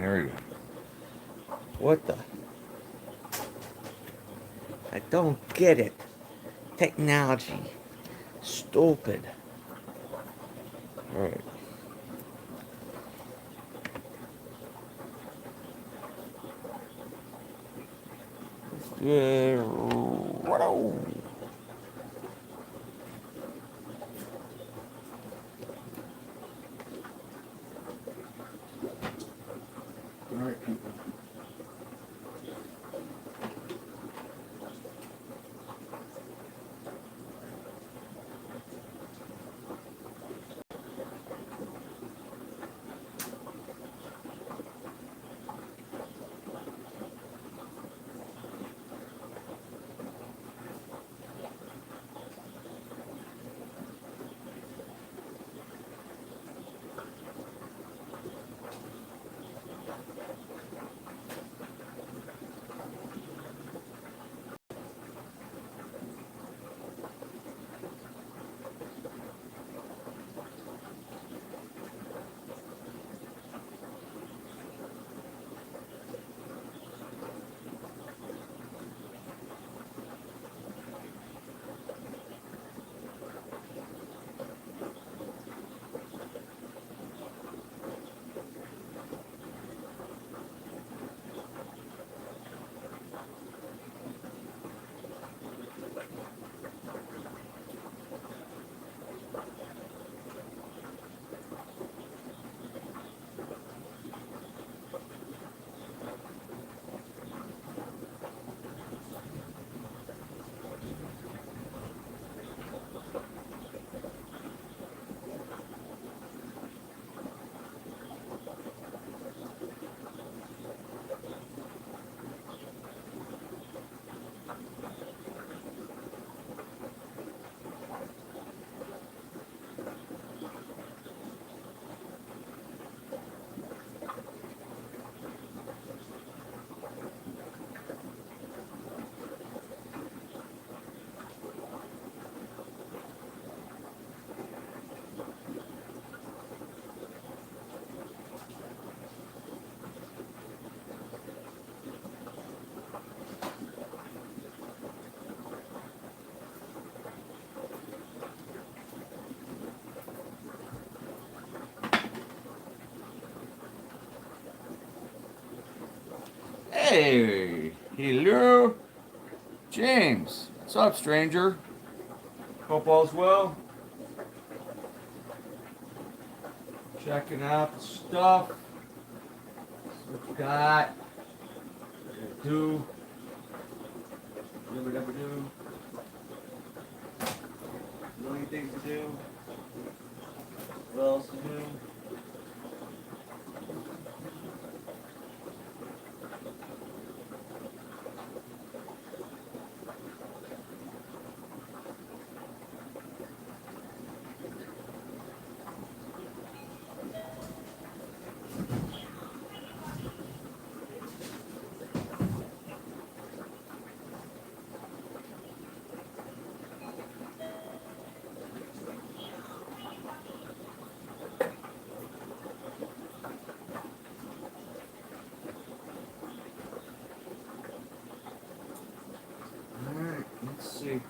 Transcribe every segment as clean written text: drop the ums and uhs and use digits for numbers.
There we go. What the? I don't get it. Technology. Stupid. Alright. Yeah. Alright, people. Hey, hello, James. What's up, stranger? Hope all's well. Checking out the stuff. What you got? What you do? Whatever do. Million things to do. What else to do? Alright, let's see.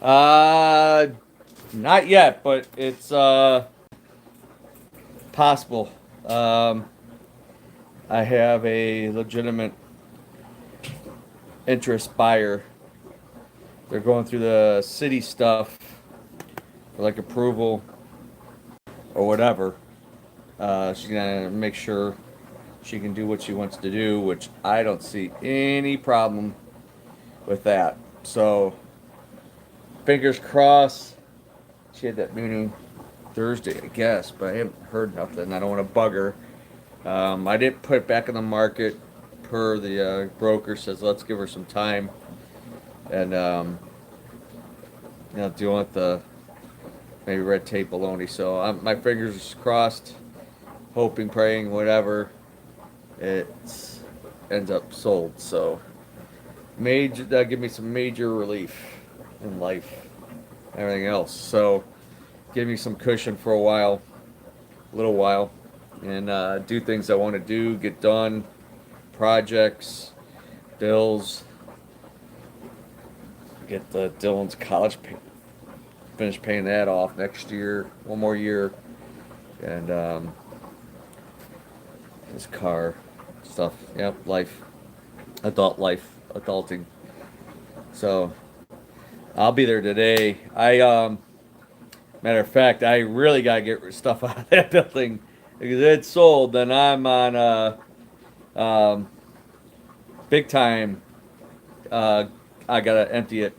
Uh, Not yet, but it's possible. Um, I have a legitimate interest buyer. They're going through the city stuff for like approval or whatever. She's gonna make sure she can do what she wants to do, which I don't see any problem with that. So fingers crossed. She had that meeting Thursday, I guess, but I haven't heard nothing. I don't want to bug her. I didn't put it back in the market per the broker says let's give her some time and dealing with the maybe red tape baloney. So my fingers crossed, hoping, praying, whatever. It ends up sold. So major that give me some major relief in life, everything else. So give me some cushion for a little while, and do things I want to do, get done, projects, bills, get the Dylan's college finish paying that off next year, one more year, and his car stuff. Yep, life, adulting. So I'll be there today. Matter of fact, I really gotta get stuff out of that building because it's sold. Then I'm on um, big time. I gotta empty it.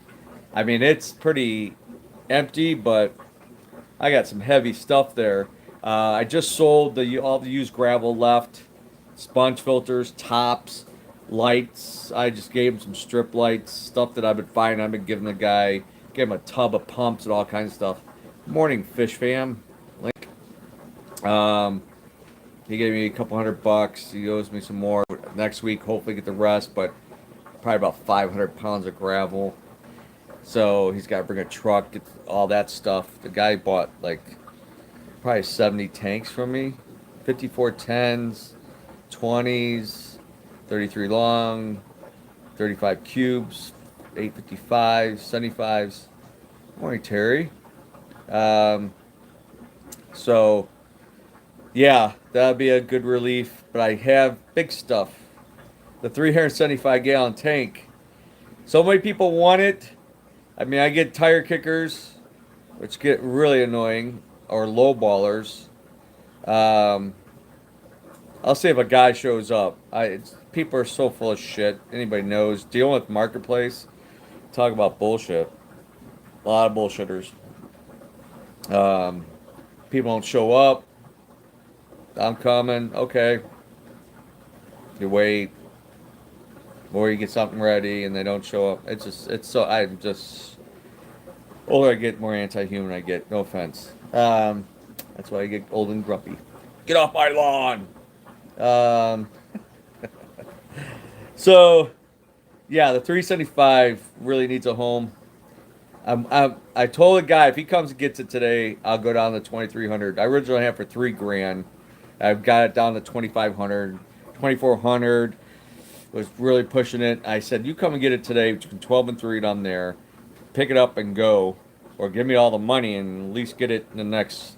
I mean, it's pretty empty, but I got some heavy stuff there. I just sold all the used gravel left, sponge filters, tops, lights. I just gave him some strip lights, stuff that I've been finding. I've been giving the guy, gave him a tub of pumps and all kinds of stuff. Morning, Fish Fam. Link. He gave me a couple $100. He owes me some more next week. Hopefully, get the rest, but probably about 500 pounds of gravel. So he's got to bring a truck, get all that stuff. The guy bought like probably 70 tanks from me, 54 10s, 20s, 33 long, 35 cubes, 855s, 75s. Morning, Terry. So yeah, that'd be a good relief. But I have big stuff. The 375-gallon tank. So many people want it. I mean, I get tire kickers, which get really annoying, or low ballers. I'll say if a guy shows up. People are so full of shit. Anybody knows. Dealing with marketplace. Talk about bullshit. A lot of bullshitters. People don't show up. I'm coming. Okay. You wait. Or you get something ready and they don't show up. I'm just, older I get, more anti-human I get. No offense. That's why I get old and grumpy. Get off my lawn. Um, so, yeah, the 375 really needs a home. I told the guy if he comes and gets it today, I'll go down to 2,300. I originally had for $3,000. I've got it down to 2,500, 2,400. Was really pushing it. I said, you come and get it today between 12 and 3 down there. Pick it up and go. Or give me all the money and at least get it in the next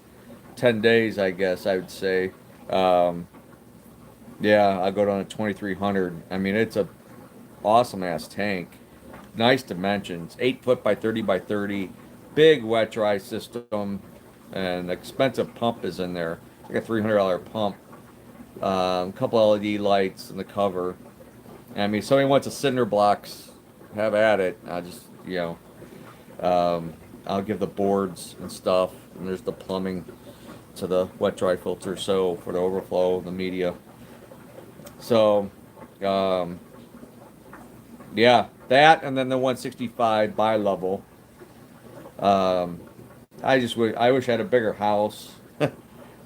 10 days, I guess I would say. Yeah, I'll go down to 2,300. I mean, it's a awesome ass tank. Nice dimensions. 8 foot by 30 by 30. Big wet dry system. And expensive pump is in there. Like a $300 pump. A couple LED lights in the cover. I mean, somebody wants a cinder blocks, have at it. I'll give the boards and stuff, and there's the plumbing to the wet dry filter, so for the overflow, the media. So, yeah, that, and then the 165 bi-level. I wish I had a bigger house.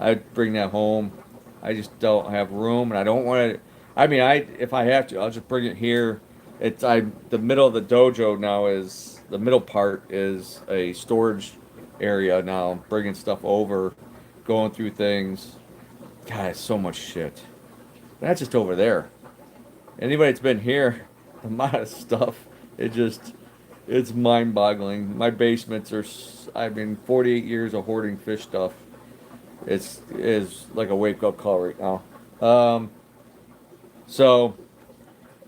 I'd bring that home. I just don't have room, and I don't want to. I mean, if I have to, I'll just bring it here. The middle of the dojo now is the middle part is a storage area now. Bringing stuff over, going through things. God, it's so much shit. That's just over there. Anybody that's been here, the amount of stuff, it just It's mind-boggling. My basements are, I've been 48 years of hoarding fish stuff. It's is like a wake-up call right now. Um, so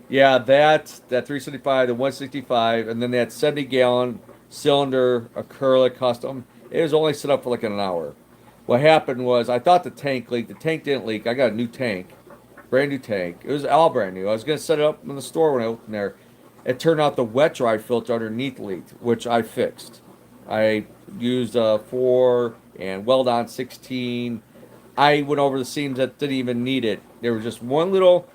yeah, that 375, the 165, and then that 70-gallon cylinder acrylic custom. It was only set up for like an hour. What happened was I thought the tank leaked. The tank didn't leak. I got a new tank, brand new tank. It was all brand new. I was gonna set it up in the store when I opened there. It turned out the wet dry filter underneath leaked, which I fixed. I used a 4 and weld on 16. I went over the seams that didn't even need it. There was just one little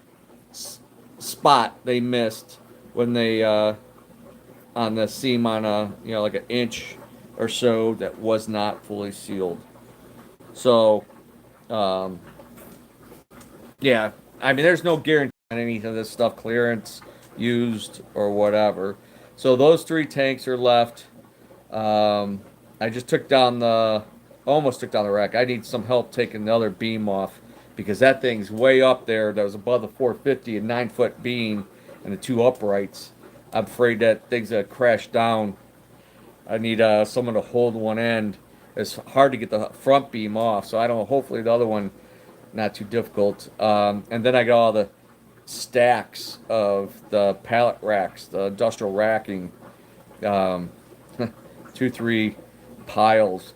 spot they missed when they on the seam on a like an inch or so that was not fully sealed. So um, yeah, I mean there's no guarantee on any of this stuff, clearance, used or whatever. So those three tanks are left. I just took down the almost took down the rack. I need some help taking the other beam off because that thing's way up there. That was above the 450, a 9 foot beam and the two uprights. I'm afraid that thing's gonna crash down. I need someone to hold one end. It's hard to get the front beam off, so I don't. Hopefully the other one not too difficult. And then I got all the stacks of the pallet racks, the industrial racking, um, 2, 3 piles.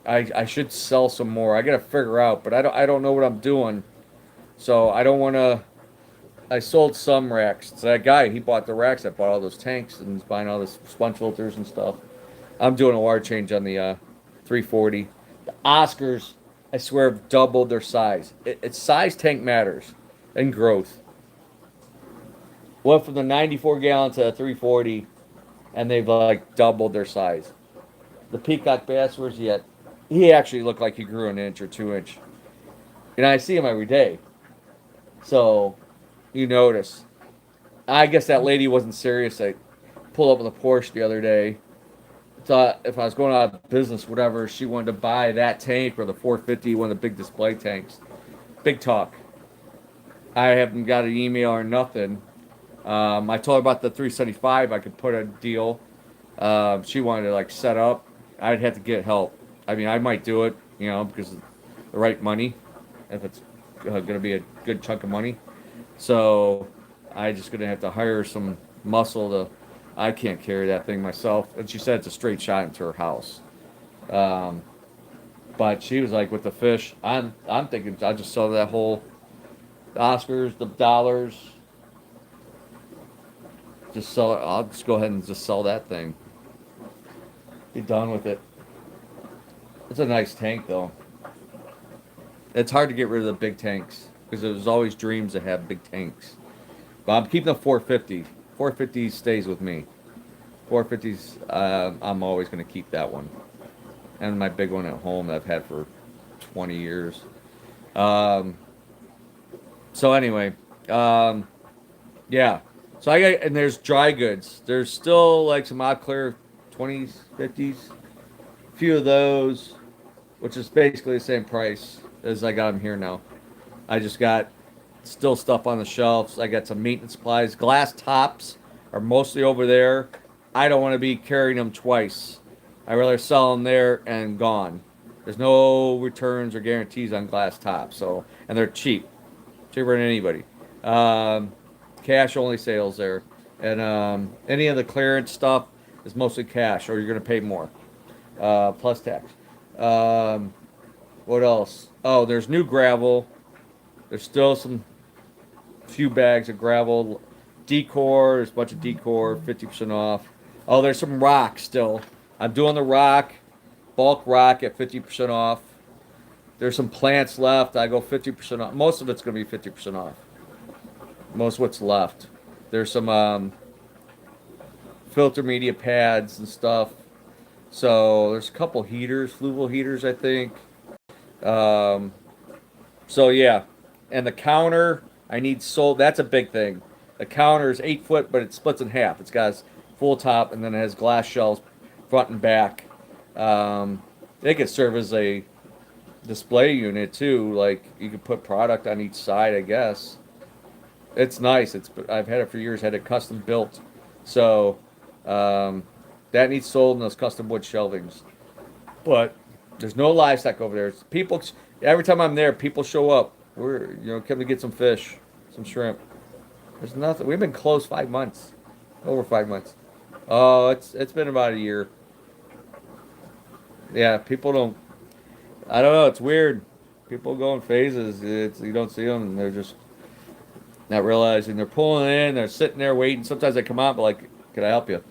I should sell some more. I gotta figure out, but I don't know what I'm doing. So I don't want to. I sold some racks. So that guy, he bought the racks. I bought all those tanks and he's buying all this sponge filters and stuff. I'm doing a wire change on the 340. The Oscars, I swear, have doubled their size. It's size tank matters and growth. Went from the 94 gallon to the 340, and they've like doubled their size. The peacock bass, where's he at? He actually looked like he grew an inch or 2 inch. And I see him every day. So you notice. I guess that lady wasn't serious. I pulled up on the Porsche the other day. Thought if I was going out of business, whatever, she wanted to buy that tank or the 450, one of the big display tanks. Big talk. I haven't got an email or nothing. I told her about the 375. I could put a deal. She wanted to like set up. I'd have to get help. I mean, I might do it, because of the right money, if it's going to be a good chunk of money. So I just gonna have to hire some muscle to. I can't carry that thing myself. And she said it's a straight shot into her house. Um, but she was like, with the fish, I'm thinking I'll just sell that whole Oscars, the dollars. Just sell it. I'll just go ahead and just sell that thing. Be done with it. It's a nice tank though. It's hard to get rid of the big tanks because there's always dreams to have big tanks. But I'm keeping the 450. 450 stays with me. 450s, I'm always going to keep that one. And my big one at home that I've had for 20 years. So anyway, yeah. So I got, and there's dry goods. There's still like some odd clear 20s, 50s. A few of those, which is basically the same price as I got them here now. I just got still stuff on the shelves. I got some maintenance supplies. Glass tops are mostly over there. I don't want to be carrying them twice. I rather sell them there and gone. There's no returns or guarantees on glass tops. So, and they're cheap, cheaper than anybody. Cash only sales there, and any of the clearance stuff is mostly cash, or you're gonna pay more plus tax. What else? Oh, there's new gravel. There's still some few bags of gravel. Decor, there's a bunch of decor, 50% off. Oh, there's some rock still. I'm doing the rock, bulk rock at 50% off. There's some plants left. I go 50% off. Most of it's going to be 50% off. Most of what's left. There's some filter media pads and stuff. So there's a couple heaters, fluval heaters, I think. So yeah, and the counter I need sold. That's a big thing. The counter is 8 foot, but it splits in half. It's got a full top, and then it has glass shelves front and back. They could serve as a display unit too. Like you could put product on each side, I guess. It's nice. I've had it for years. Had it custom built, so That needs sold in those custom wood shelvings. But there's no livestock over there. It's people, every time I'm there, people show up. We're come to get some fish, some shrimp. There's nothing. We've been closed 5 months, over 5 months. Oh, it's been about a year. Yeah, people don't. I don't know. It's weird. People go in phases. You don't see them, and they're just not realizing they're pulling in. They're sitting there waiting. Sometimes they come out, but like, can I help you?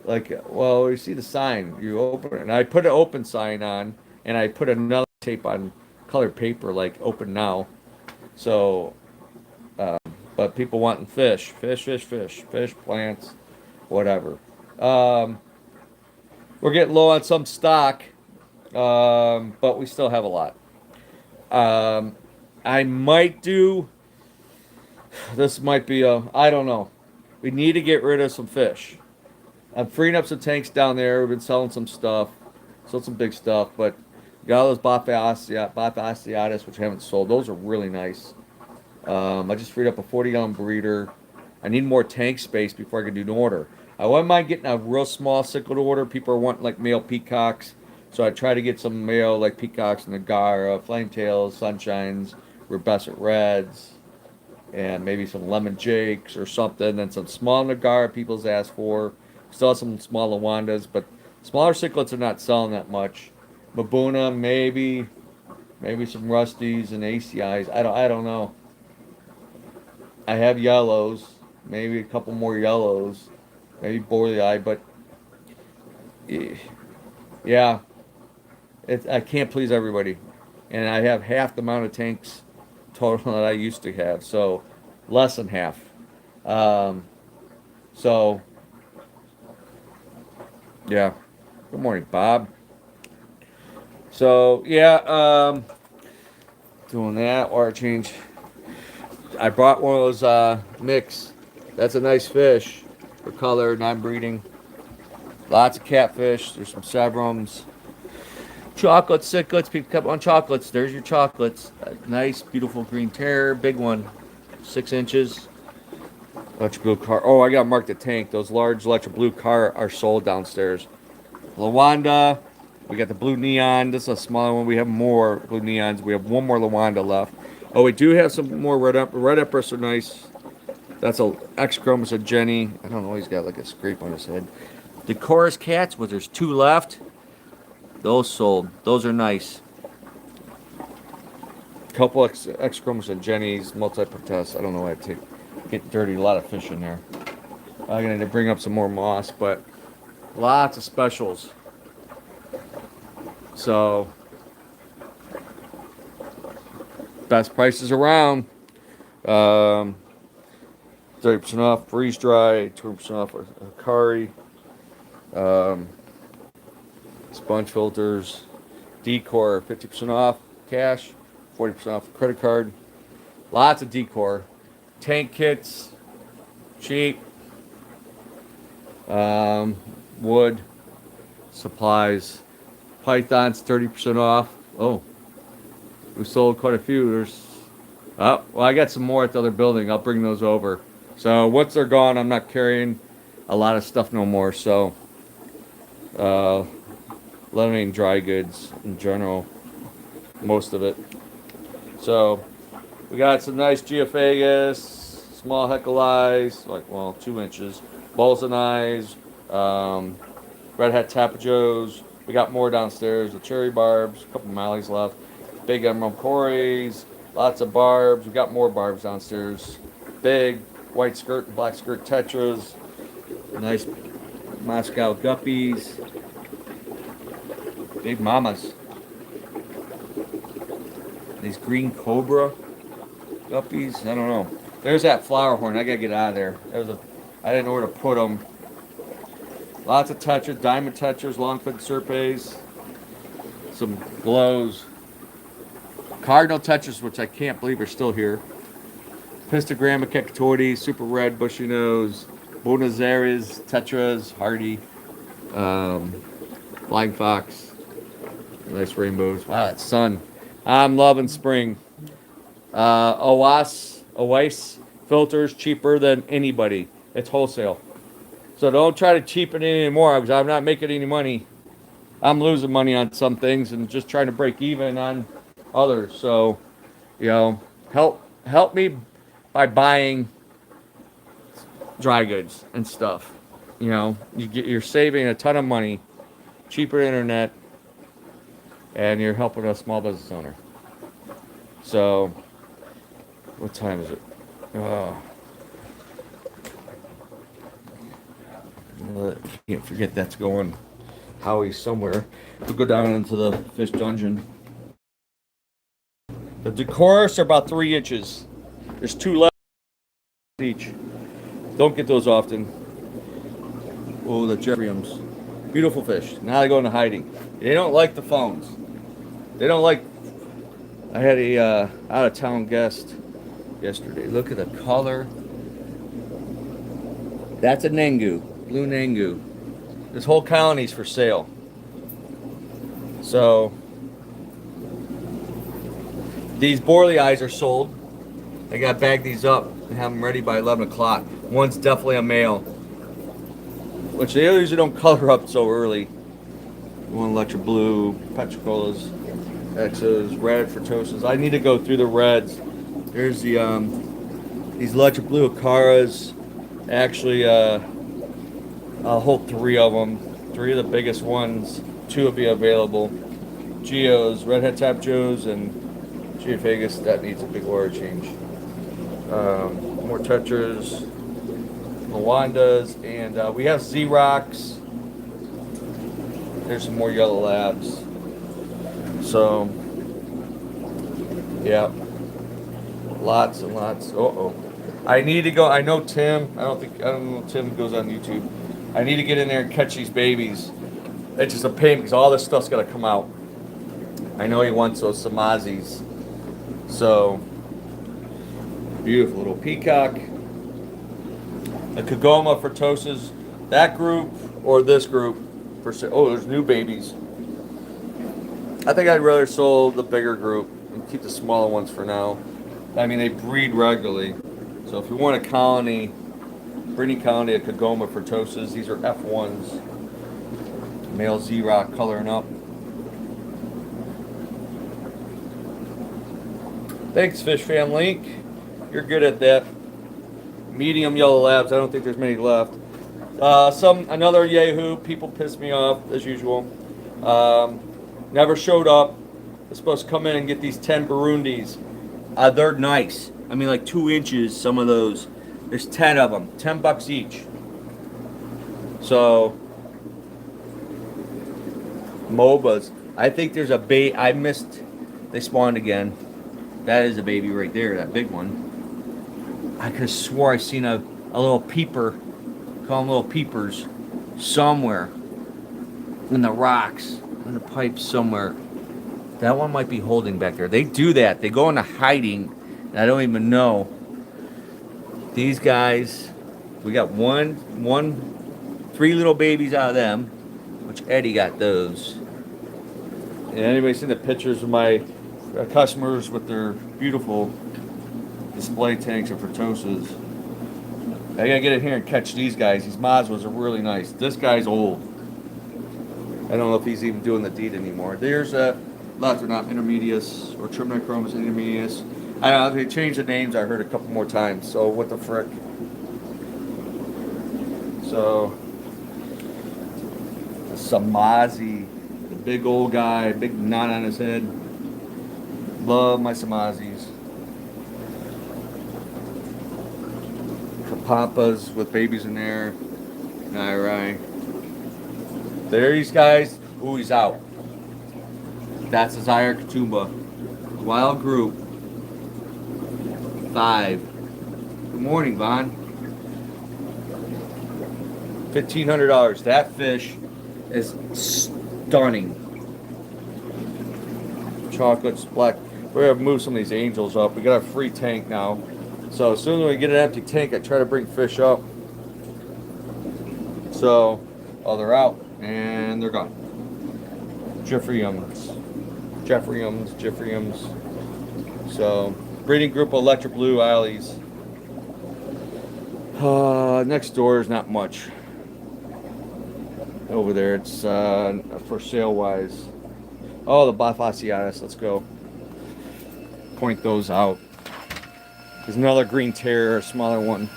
Like, well, you see the sign. You open it, and I put an open sign on, and I put another tape on colored paper, like open now. So, but people wanting fish, plants, whatever. Um, we're getting low on some stock, but we still have a lot. Um, I might do. This might be a. I don't know. We need to get rid of some fish. I'm freeing up some tanks down there. We've been selling some stuff, sold some big stuff, but got all those Baffiatis, which I haven't sold. Those are really nice. I just freed up a 40-gallon breeder. I need more tank space before I can do an order. I wouldn't mind getting a real small cichlid order. People are wanting like male peacocks, so I try to get some male like peacocks, Nagara, flametails, sunshines, rubescent reds, and maybe some lemon jakes or something. And some small Nagara people's asked for. Still have some small Lawandas, but smaller cichlids are not selling that much. Mabuna, maybe some Rusties and ACIs. I don't know. I have yellows, maybe a couple more yellows, maybe Borley, but yeah, I can't please everybody, and I have half the amount of tanks total that I used to have, so less than half. Um, so yeah. Good morning, Bob. So yeah, doing that water change. I brought one of those mix. That's a nice fish for color, non-breeding. Lots of catfish. There's some sebrums. Chocolates, cichlids. People kept on chocolates. There's your chocolates. Nice, beautiful green terror. Big one. 6 inches. Electric blue car. Oh, I got to mark the tank. Those large electric blue car are sold downstairs. Lawanda. We got the blue neon. This is a smaller one. We have more blue neons. We have one more Lawanda left. Oh, we do have some more red up. Red uppers are nice. That's a X chromosome Jenny. I don't know. He's got like a scrape on his head. The chorus cats. Well, there's 2 left. Those sold. Those are nice. Couple X chromosome Jennies. Multi-protest. I don't know why I take. Get dirty. A lot of fish in there. I'm gonna need to bring up some more moss, but lots of specials. So, best prices around. 30% off freeze dry, 20% off Akari, sponge filters, decor, 50% off cash, 40% off credit card. Lots of decor. Tank kits, cheap. Wood, supplies. Pythons 30% off. Oh, we sold quite a few. Well, I got some more at the other building. I'll bring those over. So once they're gone, I'm not carrying a lot of stuff no more. So, eliminating dry goods in general, most of it. So we got some nice Geophagus, small Heckeleyes, 2 inches, Bolsoneyes, Red Hat Tapajos. We got more downstairs, the cherry barbs, a couple mallees left, big emerald cories, lots of barbs. We got more barbs downstairs. Big white skirt and black skirt tetras, nice Moscow guppies, big mamas. These green cobra guppies, I don't know. There's that flower horn. I gotta get out of there. I didn't know where to put them. Lots of tetras, diamond tetras, long-footed serpes, some glows, cardinal tetras, which I can't believe are still here. Pistogramma cacatoides, super red, bushy nose, Buenos Aires tetras, hardy, flying fox, nice rainbows. Wow, that sun. I'm loving spring. Oase filters cheaper than anybody. It's wholesale. So don't try to cheapen it anymore because I'm not making any money. I'm losing money on some things and just trying to break even on others. So, you know, help me by buying dry goods and stuff. You know, you're saving a ton of money, cheaper internet, and you're helping a small business owner. So, what time is it? Oh, I can't forget that's going Howie somewhere. We'll go down into the fish dungeon. The decorus are about 3 inches. There's 2 left each. Don't get those often. Oh, the Jeffriums. Beautiful fish. Now they go into hiding. They don't like the phones. They don't like... I had a out-of-town guest yesterday. Look at the color. That's a Nengu. Blue Nengu. This whole colony's for sale. So... these Borley eyes are sold. I got to bag these up and have them ready by 11 o'clock. One's definitely a male, which they usually don't color up so early. One electric blue, petricolas, exos, red Fertosas. I need to go through the reds. There's the these electric blue Acaras. Actually, I'll hold 3 of them. 3 of the biggest ones. 2 will be available. Geos, redhead tap Joes, and Geophagus, that needs a big water change. More Tetras, Lawandas, and we have Z-Rocks. There's some more yellow labs. So, yeah, lots and lots. Uh-oh. I need to go. I know Tim. I don't know if Tim goes on YouTube. I need to get in there and catch these babies. It's just a pain because all this stuff's got to come out. I know he wants those Samazis. So, beautiful little peacock. The Kagoma Fertosas, that group or this group. Oh, there's new babies. I think I'd rather sold the bigger group and keep the smaller ones for now. I mean, they breed regularly. So if you want a colony, breeding colony of Kagoma Fertosas, these are F1s. Male Z-Rock coloring up. Thanks, Fish Fam Link. You're good at that. Medium yellow labs. I don't think there's many left. Another Yahoo. People piss me off as usual. Never showed up. They're supposed to come in and get these 10 Burundis. They're nice. I mean, like 2 inches. Some of those. There's 10 of them. $10 each. So MOBAs. I think there's a bait. I missed. They spawned again. That is a baby right there, that big one. I could have swore I seen a little peeper, call them little peepers, somewhere in the rocks, in the pipes somewhere. That one might be holding back there. They do that. They go into hiding, and I don't even know. These guys, we got 3 little babies out of them, which Eddie got those. And anybody seen the pictures of my customers with their beautiful display tanks of Fertosas? I gotta get in here and catch these guys. These Mazwas are really nice. This guy's old. I don't know if he's even doing the deed anymore. There's lots are not intermedius or Trichromis intermedius. I don't know, they changed the names. I heard a couple more times. So what the frick? So the Samazi, the big old guy, big knot on his head. Love my Samazis. Pampas with babies in there. Alright. There these guys. Ooh, he's out. That's a Zaire Katuba. Wild group. 5. Good morning, Vaughn. $1,500. That fish is stunning. Chocolates, black. We're going to move some of these angels up. We got a free tank now. So as soon as we get an empty tank, I try to bring fish up. So, oh, they're out. And they're gone. Jeffriums. So, breeding group of electric blue Isleys. Next door is not much. over there. It's for sale wise. Oh, the Bifasiatus. Let's go. Point those out. There's another green terrier, a smaller one.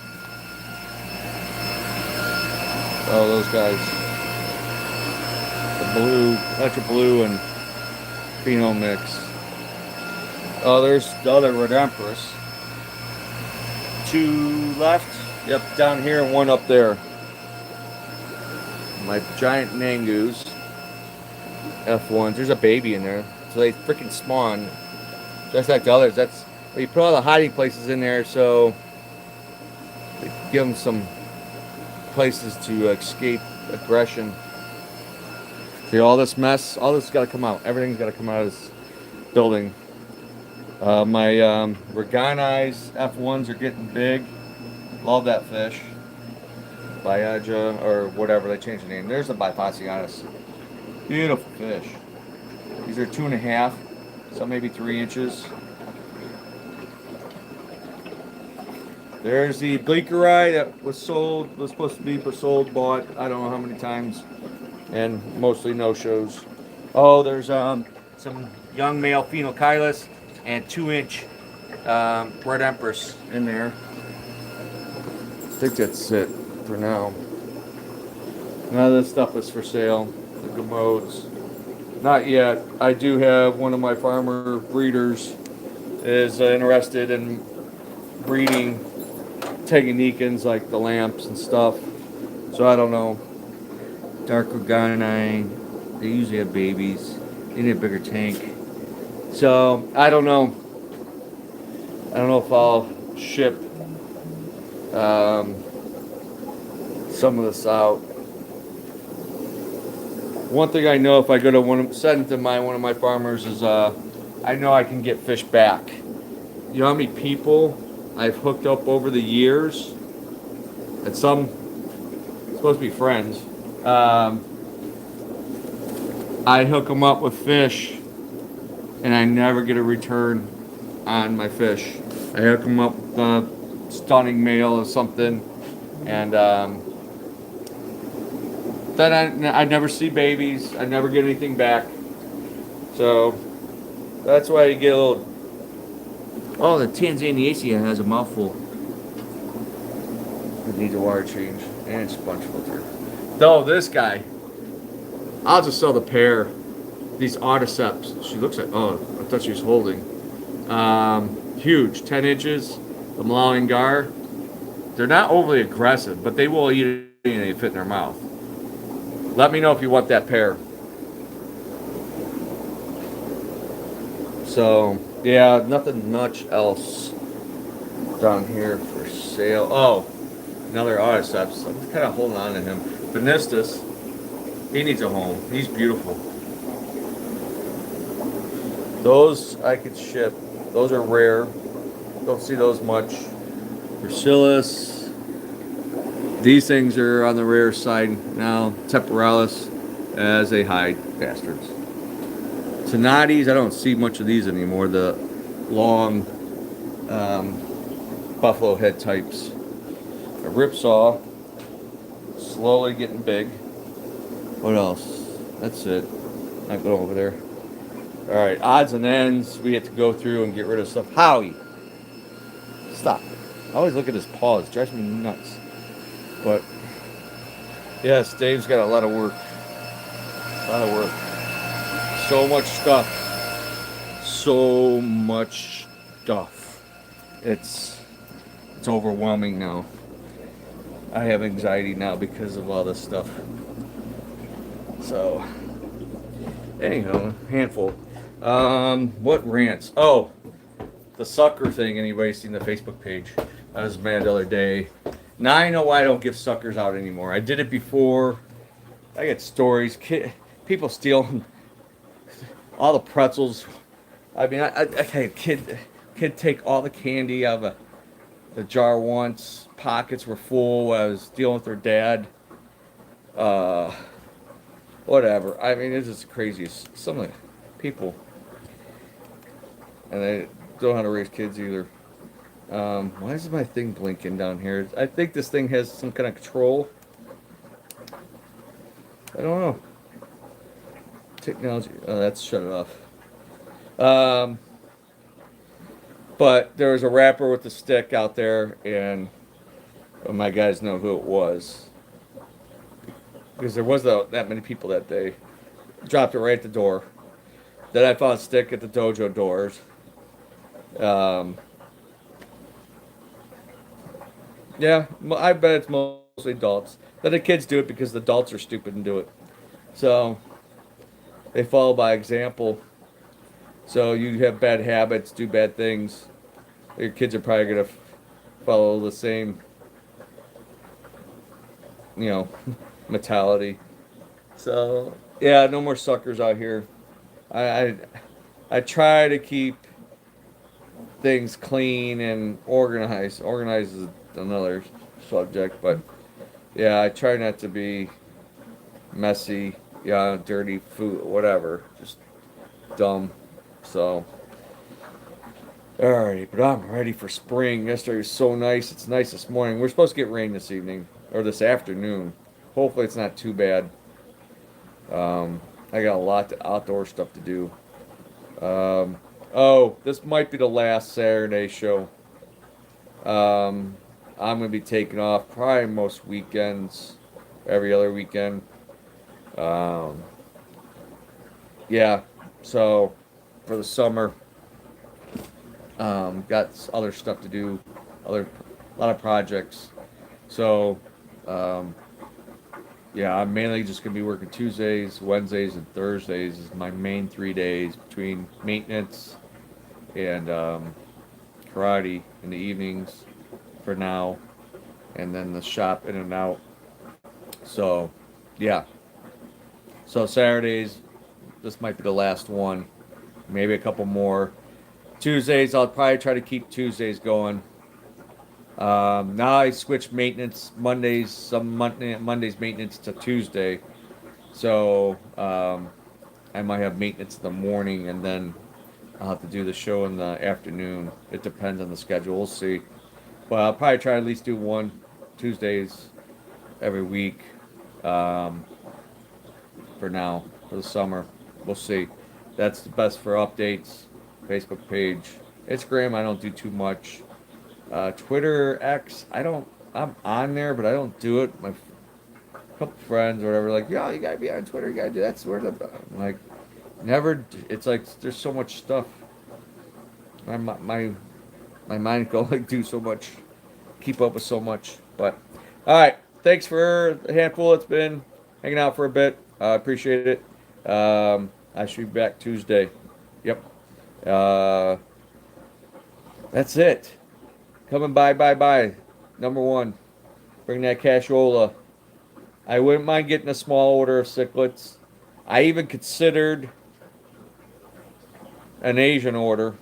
Oh, those guys. The blue, electric blue and pheno mix. Oh, there's the other Red Empress. 2 left. Yep, down here and 1 up there. My giant mangoos. F1s. There's a baby in there. So they freaking spawn. Just like the others. That's you put all the hiding places in there so they give them some places to escape aggression. See all this mess? All this has got to come out. Everything's got to come out of this building. My Reganized F1s are getting big. Love that fish. Biaja or whatever, they changed the name. There's the Bifasiatus. Beautiful fish. These are 2.5, some maybe 3 inches. There's the Bleaker-Eye that was sold, was supposed to be sold, bought, I don't know how many times, and mostly no-shows. Oh, there's some young male Phenocylus and 2-inch Red Empress in there. I think that's it for now. None of this stuff is for sale. The commodes. Not yet. I do have one of my farmer breeders is interested in breeding Tanganikans like the lamps and stuff. So I don't know. Dark Reganine, they usually have babies. They need a bigger tank. So I don't know. I don't know if I'll ship some of this out. One thing I know if I go to one of my farmers is I know I can get fish back. You know how many people I've hooked up over the years, and some supposed to be friends. I hook them up with fish, and I never get a return on my fish. I hook them up with a stunning male or something, and then I never see babies. I never get anything back. So that's why you get a little. Oh, the Tanzaniaceae has a mouthful. It needs a water change and sponge filter. Though this guy, I'll just sell the pair. These Autoceps. She looks like. Oh, I thought she was holding. Huge, 10 inches. The Malawian Gar. They're not overly aggressive, but they will eat anything they fit in their mouth. Let me know if you want that pair. So, yeah, nothing much else down here for sale. Oh, another Autoceps. I'm kind of holding on to him. Benistus, he needs a home. He's beautiful. Those I could ship. Those are rare. Don't see those much. Priscillus. These things are on the rare side now. Temporalis, as they hide, bastards. Sonates, I don't see much of these anymore. The long buffalo head types. A ripsaw, slowly getting big. What else? That's it. Not going over there. All right, odds and ends. We have to go through and get rid of stuff. Howie, stop. I always look at his paws. It drives me nuts. But yes, Dave's got a lot of work. A lot of work. So much stuff. So much stuff. It's overwhelming now. I have anxiety now because of all this stuff. So anyhow, handful. What rants? Oh, the sucker thing. Anybody seen the Facebook page? I was mad the other day. Now I know why I don't give suckers out anymore. I did it before. I get stories. People steal all the pretzels. I mean, I kid take all the candy out of the jar once. Pockets were full. I was dealing with their dad. Whatever. I mean, it's just the craziest. Some of the people. And they don't know how to raise kids either. Why is my thing blinking down here? I think this thing has some kind of control. I don't know. Technology. Oh, that's shut it off. Um, but there was a rapper with a stick out there, and my guys know who it was because there was that many people that day. Dropped it right at the door. Then I found a stick at the dojo doors. Um, yeah, I bet it's mostly adults. Then the kids do it because the adults are stupid and do it. So they follow by example. So you have bad habits, do bad things. Your kids are probably gonna follow the same, you know, mentality. So yeah, no more suckers out here. I I, I try to keep things clean and organized. Organized is another subject, but yeah, I try not to be messy, yeah, dirty food, whatever. Just dumb. So, alrighty, but I'm ready for spring. Yesterday was so nice. It's nice this morning. We're supposed to get rain this evening or this afternoon. Hopefully, it's not too bad. I got a lot of outdoor stuff to do. Um, oh, this might be the last Saturday show. Um, I'm gonna be taking off probably most weekends, every other weekend. Um, yeah, so for the summer, got other stuff to do, other a lot of projects. So, um, yeah, I'm mainly just gonna be working Tuesdays, Wednesdays, and Thursdays is my main 3 days between maintenance and karate in the evenings for now, and then the shop in and out. So, yeah. So Saturdays, this might be the last one. Maybe a couple more. Tuesdays, I'll probably try to keep Tuesdays going. Now I switch maintenance Mondays, Mondays maintenance to Tuesday. So I might have maintenance in the morning and then I'll have to do the show in the afternoon. It depends on the schedule. We'll see. But I'll probably try to at least do one Tuesdays every week um, for now, for the summer. We'll see. That's the best for updates. Facebook page. Instagram, I don't do too much. Twitter, X, I don't. I'm on there, but I don't do it. My couple friends or whatever, like, yo, you gotta be on Twitter. You gotta do that's where the. I'm like, never. It's like there's so much stuff. My mind can only do so much, keep up with so much. But all right, thanks for the handful. It's been hanging out for a bit. I appreciate it. I should be back Tuesday. Yep. Uh, that's it. Coming by. Number one, bring that cashola. I wouldn't mind getting a small order of cichlids. I even considered an Asian order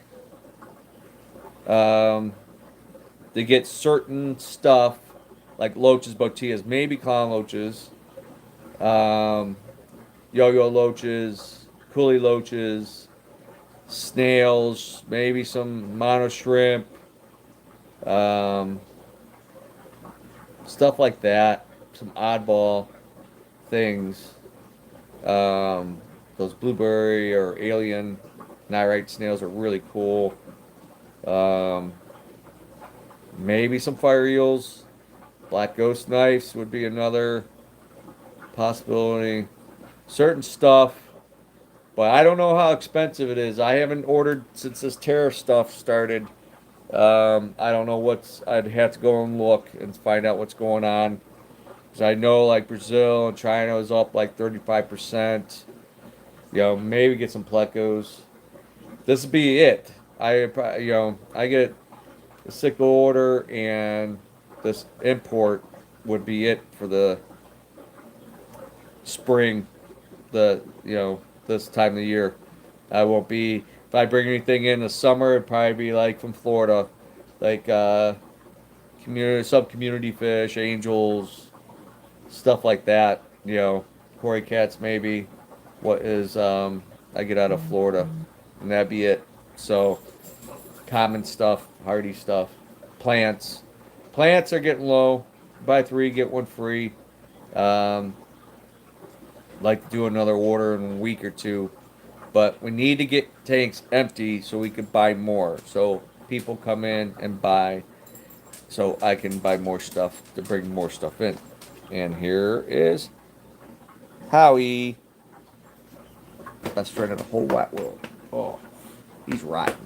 to get certain stuff like loaches, botillas, maybe clown loaches, um, yo-yo loaches, coolie loaches, snails, maybe some mono shrimp, um, stuff like that. Some oddball things. Those blueberry or alien nyrite snails are really cool. Um, maybe some fire eels. Black ghost knives would be another possibility. Certain stuff, but I don't know how expensive it is. I haven't ordered since this tariff stuff started. I don't know I'd have to go and look and find out what's going on. Because I know like Brazil and China is up like 35%. Maybe get some plecos. This would be it. I get a sickle order and this import would be it for the spring, this time of the year. I won't be, if I bring anything in the summer, it'd probably be like from Florida, like sub-community fish, angels, stuff like that. Koi cats maybe. What is I get out of Florida, and that'd be it. So common stuff, hardy stuff, plants. Plants are getting low. Buy three, get one free. Um, like to do another order in a week or two. But we need to get tanks empty so we can buy more. So people come in and buy, so I can buy more stuff to bring more stuff in. And here is Howie, best friend in the whole wide world. Oh, he's rotten.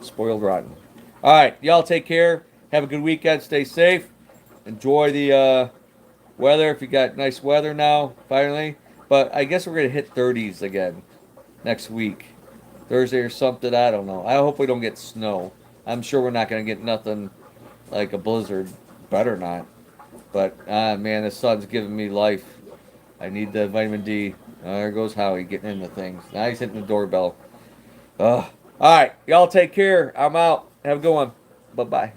Spoiled rotten. All right, y'all take care. Have a good weekend. Stay safe. Enjoy the weather if you got nice weather now, finally. But I guess we're going to hit 30s again next week. Thursday or something. I don't know. I hope we don't get snow. I'm sure we're not going to get nothing like a blizzard. Better not. But, man, the sun's giving me life. I need the vitamin D. There goes Howie getting into things. Now he's hitting the doorbell. Ugh. All right. Y'all take care. I'm out. Have a good one. Bye-bye.